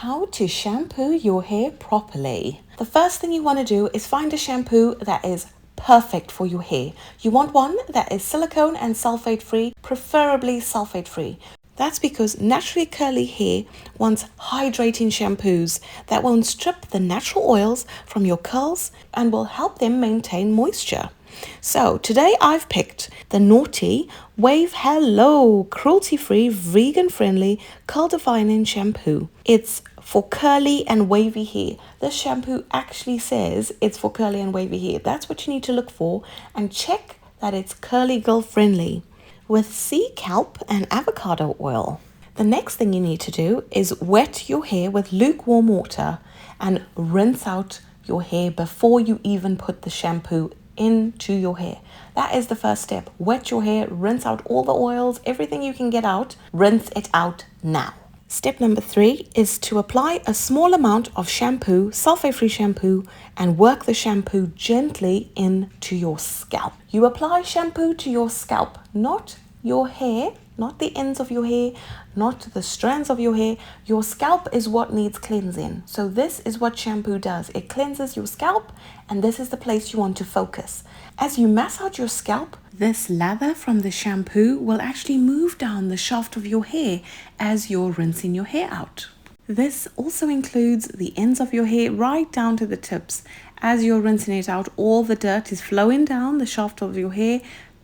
How to shampoo your hair properly. The first thing you want to do is find a shampoo that is perfect for your hair. You want one that is silicone and sulfate free, preferably sulfate free. That's because naturally curly hair wants hydrating shampoos that won't strip the natural oils from your curls and will help them maintain moisture. So today I've picked the Naughty Wave Hello cruelty-free, vegan-friendly, curl-defining shampoo. It's for curly and wavy hair. This shampoo actually says it's for curly and wavy hair. That's what you need to look for, and check that it's curly girl friendly with sea kelp and avocado oil. The next thing you need to do is wet your hair with lukewarm water and rinse out your hair before you even put the shampoo into your hair. That is the first step. Wet your hair, rinse out all the oils, everything you can get out, rinse it out now. Step number 3 is to apply a small amount of shampoo, sulfate-free shampoo, and work the shampoo gently into your scalp. You apply shampoo to your scalp, not your hair, not the ends of your hair, not the strands of your hair. Your scalp is what needs cleansing. So this is what shampoo does. It cleanses your scalp, and this is the place you want to focus. As you massage your scalp, this lather from the shampoo will actually move down the shaft of your hair as you're rinsing your hair out. This also includes the ends of your hair right down to the tips. As you're rinsing it out, all the dirt is flowing down the shaft of your hair,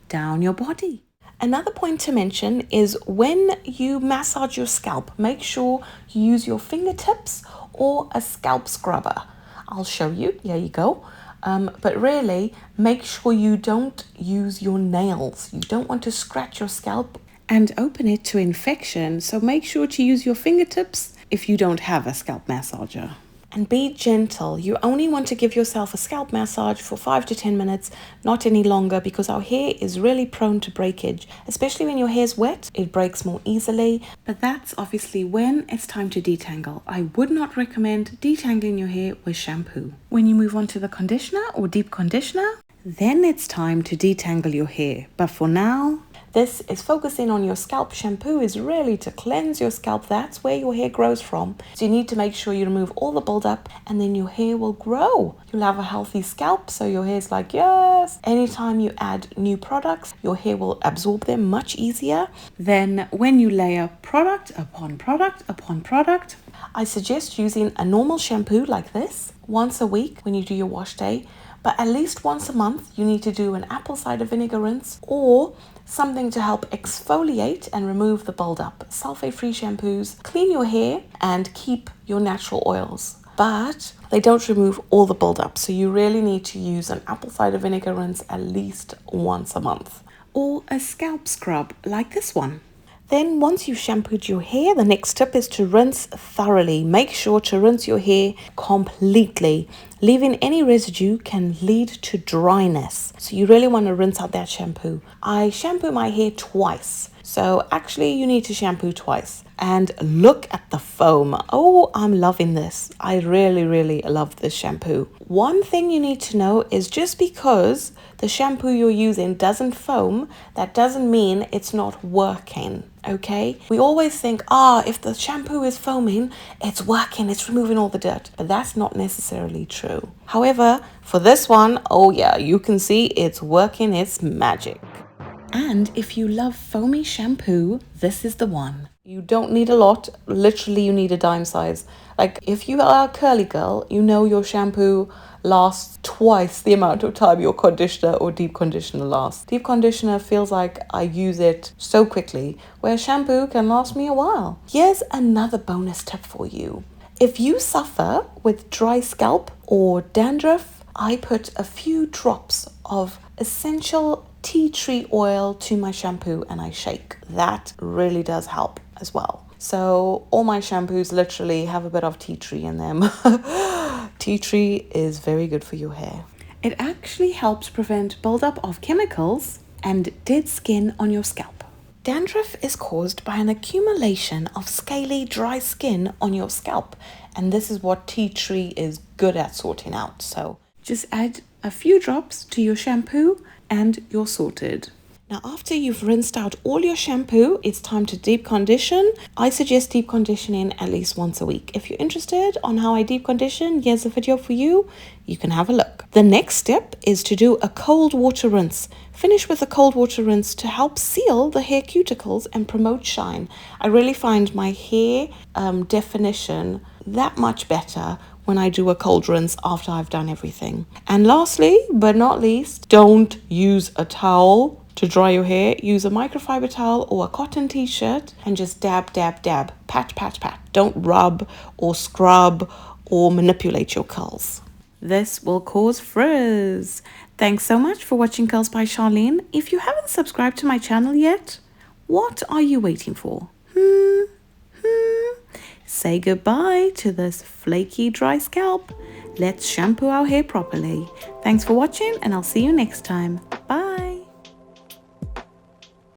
down your body. Another point to mention is when you massage your scalp, make sure you use your fingertips or a scalp scrubber. I'll show you. Here you go. But really, make sure you don't use your nails. You don't want to scratch your scalp and open it to infection. So make sure to use your fingertips if you don't have a scalp massager. And be gentle. You only want to give yourself a scalp massage for 5 to 10 minutes, not any longer, because our hair is really prone to breakage. Especially when your hair's wet, it breaks more easily. But that's obviously when it's time to detangle. I would not recommend detangling your hair with shampoo. When you move on to the conditioner or deep conditioner, then it's time to detangle your hair. But for now, this is focusing on your scalp. Shampoo is really to cleanse your scalp. That's where your hair grows from. So you need to make sure you remove all the buildup, and then your hair will grow. You'll have a healthy scalp, so your hair's like, yes. Anytime you add new products, your hair will absorb them much easier. Then when you layer product upon product upon product, I suggest using a normal shampoo like this once a week when you do your wash day. But at least once a month, you need to do an apple cider vinegar rinse or something to help exfoliate and remove the buildup. Sulfate-free shampoos clean your hair and keep your natural oils, but they don't remove all the buildup. So you really need to use an apple cider vinegar rinse at least once a month, or a scalp scrub like this one. Then once you've shampooed your hair, the next tip is to rinse thoroughly. Make sure to rinse your hair completely. Leaving any residue can lead to dryness. So you really want to rinse out that shampoo. I shampoo my hair twice. So actually you need to shampoo twice. And look at the foam. Oh, I'm loving this. I really love this shampoo. One thing you need to know is just because the shampoo you're using doesn't foam, that doesn't mean it's not working. Okay? We always think, if the shampoo is foaming, it's working, it's removing all the dirt. But that's not necessarily true. However, for this one, oh yeah, you can see it's working, it's magic. And if you love foamy shampoo, this is the one. You don't need a lot. Literally, you need a dime size. Like, if you are a curly girl, you know your shampoo lasts twice the amount of time your conditioner or deep conditioner lasts. Deep conditioner feels like I use it so quickly, where shampoo can last me a while. Here's another bonus tip for you. If you suffer with dry scalp or dandruff, I put a few drops of essential tea tree oil to my shampoo and I shake. That really does help as well. So all my shampoos literally have a bit of tea tree in them. Tea tree is very good for your hair. It actually helps prevent buildup of chemicals and dead skin on your scalp. Dandruff is caused by an accumulation of scaly, dry skin on your scalp, and this is what tea tree is good at sorting out. So just add a few drops to your shampoo and you're sorted. Now, after you've rinsed out all your shampoo, it's time to deep condition. I suggest deep conditioning at least once a week. If you're interested on how I deep condition, here's a video for you. You can have a look. The next step is to do a cold water rinse. Finish with a cold water rinse to help seal the hair cuticles and promote shine. I really find my hair definition that much better when I do a cold rinse after I've done everything. And lastly, but not least, don't use a towel to dry your hair. Use a microfiber towel or a cotton t-shirt and just dab, dab, dab, pat, pat, pat. Don't rub or scrub or manipulate your curls. This will cause frizz. Thanks so much for watching Curls by Sharlene. If you haven't subscribed to my channel yet, what are you waiting for? Say goodbye to this flaky, dry scalp. Let's shampoo our hair properly. Thanks for watching, and I'll see you next time.